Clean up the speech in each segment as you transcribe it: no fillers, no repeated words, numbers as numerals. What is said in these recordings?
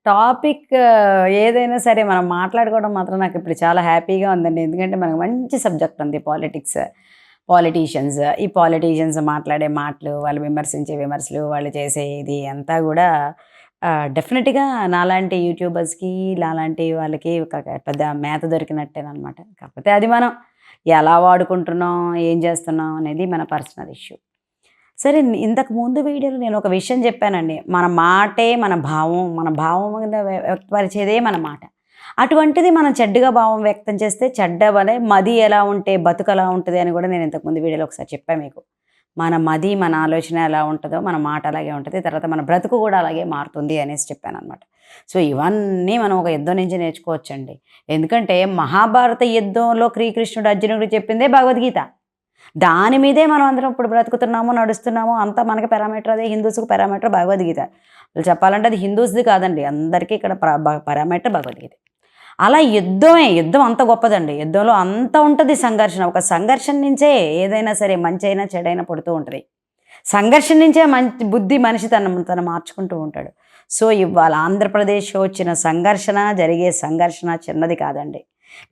Topic ఏదైనా సరే మనం మాట్లాడుకోవడం మాత్రం నాకు ఇప్పుడు చాలా హ్యాపీగా ఉందండి. ఎందుకంటే మనకు మంచి సబ్జెక్ట్ ఉంది పాలిటిక్స్, పాలిటీషియన్స్. ఈ పాలిటీషియన్స్ మాట్లాడే మాటలు, వాళ్ళు విమర్శించే విమర్శలు, వాళ్ళు చేసే ఇది అంతా గూడా డెఫినిట్‌గా నాలాంటి యూట్యూబర్స్‌కి, నాలాంటి వాళ్ళకి ఒక పెద్ద మేత దొరికినట్టేననమాట. కాకపోతే అది మనం ఎలా వాడుకుంటున్నాం, ఏం చేస్తున్నాం అనేది మన పర్సనల్ ఇష్యూ. సరే ఇంతకు ముందు వీడియోలో నేను ఒక విషయం చెప్పానండి. మన మాటే మన భావం. మన భావం మీద వ్యక్తపరిచేదే మన మాట. అటువంటిది మనం చెడ్డగా భావం వ్యక్తం చేస్తే చెడ్డ వలె మది ఎలా ఉంటే బతుకు అలా ఉంటది అని కూడా నేను ఇంతకు ముందు వీడియోలో ఒకసారి చెప్పా మీకు. మన మది, మన ఆలోచన ఎలా ఉంటదో మన మాట అలాగే ఉంటది. తర్వాత మన బ్రతుకు కూడా అలాగే మారుతుంది అనేసి చెప్పాననమాట. సో, ఇవన్నీ మనం ఒక యుద్ధం నుంచి నేర్చుకోవచ్చండి. ఎందుకంటే మహాభారత యుద్ధంలో శ్రీకృష్ణుడు అర్జునుడికి చెప్పిందే భగవద్గీత. దాని మీదే మనం అందరం ఇప్పుడు బ్రతుకుతున్నాము, నడుస్తున్నాము. అంతా మనకి పారామీటర్ అదే. హిందూస్‌కి పారామీటర్ భగవద్గీత. అసలు చెప్పాలంటే అది హిందూస్‌ది కాదండి. అందరికీ ఇక్కడ పారామీటర్ భగవద్గీత. అలా యుద్ధం అంత గొప్పదండి. యుద్ధంలో అంత ఉంటది సంఘర్షణ. ఒక సంఘర్షణ నుంచే ఏదైనా సరే మంచైనా, చెడైనా పుడుతూ ఉంటది. సంఘర్షణ నుంచే బుద్ధి మనిషి తను మార్చుకుంటూ ఉంటాడు. సో, ఇవాళ ఆంధ్రప్రదేశ్‌లో వచ్చిన సంఘర్షణ, జరిగే సంఘర్షణ చిన్నది కాదండి.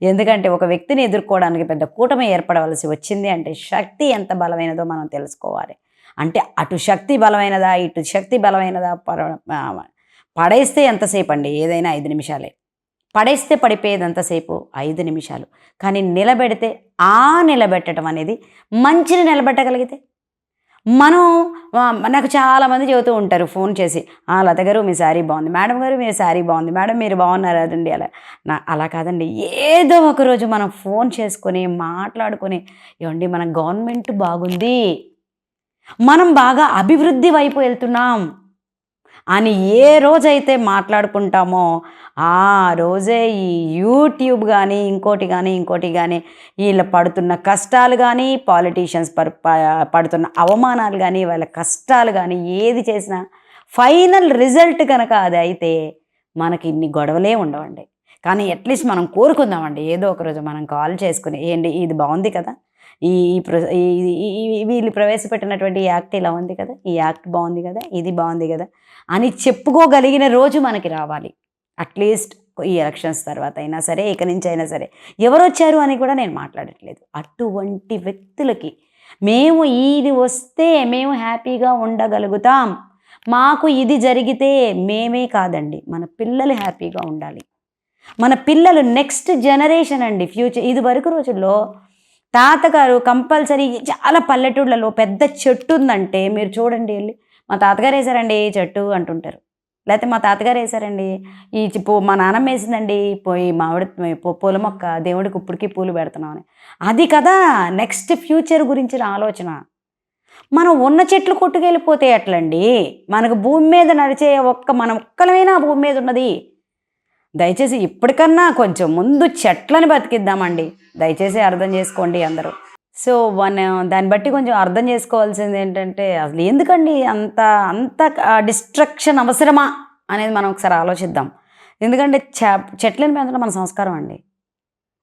ఎందుకంటే ఒక వ్యక్తిని ఎదుర్కోవడానికి పెద్ద కూటమి ఏర్పడవలసి వచ్చింది అంటే శక్తి ఎంత బలమైనదో మనం తెలుసుకోవాలి. అంటే అటు శక్తి బలమైనదా, ఇటు శక్తి బలమైనదా పడేస్తే ఎంతసేపండి, ఏదైనా 5 నిమిషాలే. పడేస్తే పడిపోయేది ఎంతసేపు 5 నిమిషాలు. కానీ నిలబెడితే నిలబెట్టడం అనేది మంచిని నిలబెట్టగలిగితే మనం నాకు చాలామంది చెబుతూ ఉంటారు ఫోన్ చేసి, లత గారు మీ శారీ బాగుంది, మేడం గారు మీ శారీ బాగుంది, మేడం మీరు బాగున్నారా అండి అలా. అలా కాదండి, ఏదో ఒకరోజు మనం ఫోన్ చేసుకొని మాట్లాడుకొని, ఏమండి మన గవర్నమెంట్ బాగుంది, మనం బాగా అభివృద్ధి వైపు వెళ్తున్నాం అని ఏ రోజైతే మాట్లాడుకుంటామో ఆ రోజే ఈ యూట్యూబ్ కానీ ఇంకోటి కానీ వీళ్ళు పడుతున్న కష్టాలు కానీ, పాలిటీషియన్స్ పడుతున్న అవమానాలు కానీ, వాళ్ళ కష్టాలు కానీ ఏది చేసినా ఫైనల్ రిజల్ట్ కనుక అది అయితే మనకి ఇన్ని గొడవలే ఉండవండి. కానీ అట్లీస్ట్ మనం కోరుకుందామండి, ఏదో ఒకరోజు మనం కాల్ చేసుకుని, ఏంటి ఇది బాగుంది కదా, ఈ వీళ్ళు ప్రవేశపెట్టినటువంటి ఈ యాక్ట్ ఇలా ఉంది కదా, ఈ యాక్ట్ బాగుంది కదా, ఇది బాగుంది కదా అని చెప్పుకోగలిగిన రోజు మనకి రావాలి. అట్లీస్ట్ ఈ ఎలక్షన్స్ తర్వాత అయినా సరే, ఇక నుంచి అయినా సరే, ఎవరొచ్చారు అని కూడా నేను మాట్లాడట్లేదు. అటువంటి వ్యక్తులకి మేము ఇది వస్తే మేము హ్యాపీగా ఉండగలుగుతాం, మాకు ఇది జరిగితే మేమే కాదండి మన పిల్లలు హ్యాపీగా ఉండాలి. మన పిల్లలు నెక్స్ట్ జనరేషన్ అండి, ఫ్యూచర్. ఇది వరకు రోజుల్లో తాతగారు కంపల్సరీ చాలా పల్లెటూళ్ళలో పెద్ద చెట్టు ఉందంటే మీరు చూడండి, వెళ్ళి మా తాతగారు వేశారండి చెట్టు అంటుంటారు. లేకపోతే మా తాతగారు వేశారండి మా నాన్నమ్మ వేసిందండి పోయి మామిడి పూల మొక్క, దేవుడికి ఇప్పటికీ పూలు పెడుతున్నామని. అది కదా నెక్స్ట్ ఫ్యూచర్ గురించిన ఆలోచన. మనం ఉన్న చెట్లు కొట్టుకెళ్ళిపోతే ఎట్లండి? మనకు భూమి మీద నడిచే మనం ఒక్కలమైనా భూమి మీద ఉన్నది. దయచేసి ఇప్పటికన్నా కొంచెం ముందు చెట్లను బతికిద్దామండి. దయచేసి అర్థం చేసుకోండి అందరూ. సో, దాన్ని బట్టి కొంచెం అర్థం చేసుకోవాల్సింది ఏంటంటే, అసలు ఎందుకండి అంత అంత డిస్ట్రక్షన్ అవసరమా అనేది మనం ఒకసారి ఆలోచిద్దాం. ఎందుకంటే చెట్లను పెంచడం మన సంస్కారం అండి.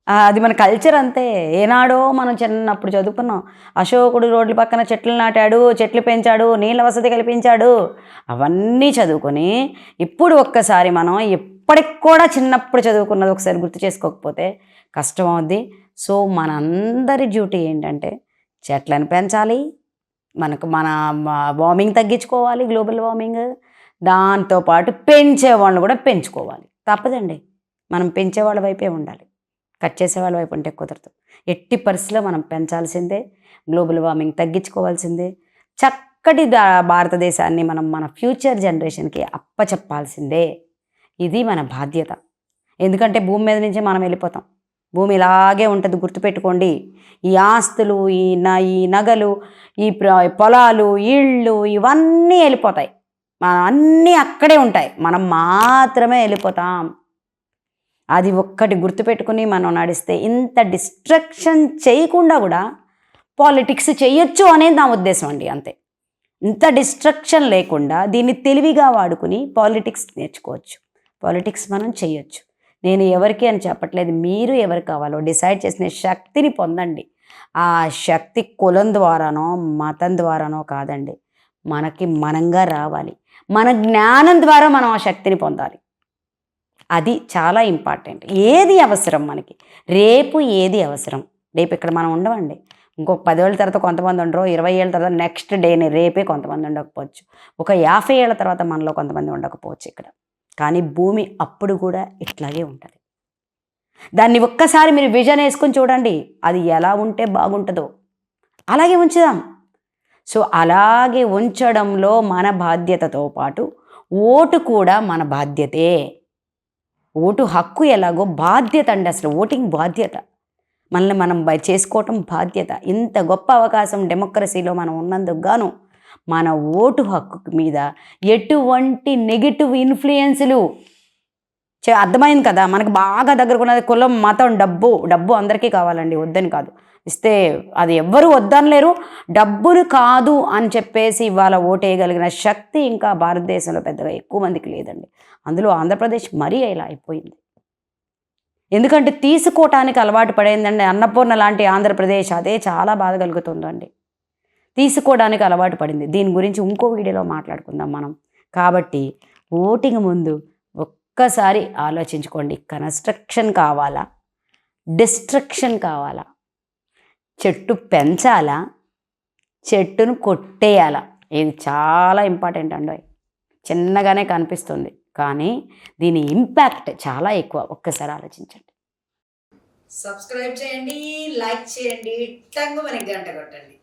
అది మన కల్చర్ అంతే. ఏనాడో మనం చిన్నప్పుడు చదువుకున్నాం. అశోకుడు రోడ్ల పక్కన చెట్లు నాటాడు, చెట్లు పెంచాడు, నీళ్ళ వసతి కల్పించాడు. అవన్నీ చదువుకొని ఇప్పుడు ఒక్కసారి మనం ఇప్పటికి కూడా చిన్నప్పుడు చదువుకున్నది ఒకసారి గుర్తు చేసుకోకపోతే కష్టం అవుద్ది. సో, మనందరి డ్యూటీ ఏంటంటే చెట్లను పెంచాలి, మన వార్మింగ్ తగ్గించుకోవాలి, గ్లోబల్ వార్మింగ్. దాంతోపాటు పెంచేవాళ్ళని కూడా పెంచుకోవాలి. తప్పదండి, మనం పెంచేవాళ్ళ వైపే ఉండాలి, కట్ చేసేవాళ్ళ వైపు ఉంటే కుదరదు. ఎట్టి పరిస్థితిలో మనం పెంచాల్సిందే, గ్లోబల్ వార్మింగ్ తగ్గించుకోవాల్సిందే. చక్కటి భారతదేశాన్ని మనం మన ఫ్యూచర్ జనరేషన్కి అప్పచెప్పాల్సిందే. ఇది మన బాధ్యత. ఎందుకంటే భూమి మీద నుంచే మనం వెళ్ళిపోతాం. భూమి ఇలాగే ఉంటుంది, గుర్తుపెట్టుకోండి. ఈ ఆస్తులు, ఈ నగలు, ఈ పొలాలు, ఇళ్ళు ఇవన్నీ వెళ్ళిపోతాయి. అన్నీ అక్కడే ఉంటాయి, మనం మాత్రమే వెళ్ళిపోతాం. అది ఒక్కటి గుర్తుపెట్టుకుని మనం నడిస్తే ఇంత డిస్ట్రక్షన్ చేయకుండా కూడా పాలిటిక్స్ చేయొచ్చు అనేది నా ఉద్దేశం అండి, అంతే. ఇంత డిస్ట్రక్షన్ లేకుండా దీన్ని తెలివిగా వాడుకుని పాలిటిక్స్ నేర్చుకోవచ్చు, పాలిటిక్స్ మనం చేయొచ్చు. నేను ఎవరికి అని చెప్పట్లేదు, మీరు ఎవరు కావాలో డిసైడ్ చేసిన శక్తిని పొందండి. ఆ శక్తి కులం ద్వారానో మతం ద్వారానో కాదండి, మనకి మనంగా రావాలి. మన జ్ఞానం ద్వారా మనం ఆ శక్తిని పొందాలి. అది చాలా ఇంపార్టెంట్. ఏది అవసరం మనకి, రేపు ఏది అవసరం, రేపు ఇక్కడ మనం ఉండమండి. ఇంకొక 10 ఏళ్ళ తర్వాత కొంతమంది ఉండరు, 20 ఏళ్ళ తర్వాత నెక్స్ట్ డేనే రేపే కొంతమంది ఉండకపోవచ్చు, ఒక 50 ఏళ్ళ తర్వాత మనలో కొంతమంది ఉండకపోవచ్చు ఇక్కడ. కానీ భూమి అప్పుడు కూడా ఇట్లాగే ఉంటుంది. దాన్ని ఒక్కసారి మీరు విజన్ వేసుకొని చూడండి, అది ఎలా ఉంటే బాగుంటుందో అలాగే ఉంచుదాం. సో అలాగే ఉంచడంలో మన బాధ్యతతో పాటు ఓటు కూడా మన బాధ్యతే. ఓటు హక్కు ఎలాగో బాధ్యత అండి, అసలు ఓటింగ్ బాధ్యత, మనల్ని మనం చేసుకోవటం బాధ్యత. ఇంత గొప్ప అవకాశం డెమోక్రసీలో మనం ఉన్నందుకు గాను మన ఓటు హక్కు మీద ఎటువంటి నెగిటివ్ ఇన్ఫ్లుయెన్స్లు అర్థమైంది కదా. మనకు బాగా దగ్గరకున్నది కులం, మతం, డబ్బు అందరికీ కావాలండి, వద్దని కాదు, ఇస్తే అది ఎవ్వరూ వద్దనలేరు. డబ్బును కాదు అని చెప్పేసి ఇవాళ ఓటేయగలిగిన శక్తి ఇంకా భారతదేశంలో పెద్దగా ఎక్కువ మందికి లేదండి. అందులో ఆంధ్రప్రదేశ్ మరీ ఇలా అయిపోయింది. ఎందుకంటే తీసుకోవటానికి అలవాటు పడైందండి. అన్నపూర్ణ లాంటి ఆంధ్రప్రదేశ్, అదే చాలా బాధ కలుగుతుందండి. తీసుకోవడానికి అలవాటు పడింది. దీని గురించి ఇంకో వీడియోలో మాట్లాడుకుందాం మనం. కాబట్టి ఓటింగ్ ముందు ఒక్కసారి ఆలోచించుకోండి, కన్స్ట్రక్షన్ కావాలా, డిస్ట్రక్షన్ కావాలా, చెట్టు పెంచాలా, చెట్టును కొట్టేయాలా, ఇది చాలా ఇంపార్టెంట్ అండి. చిన్నగానే కనిపిస్తుంది కానీ దీని ఇంపాక్ట్ చాలా ఎక్కువ. ఒక్కసారి ఆలోచించండి. సబ్స్క్రైబ్ చేయండి, లైక్ చేయండి, టంగు మనకి గంట కొట్టండి.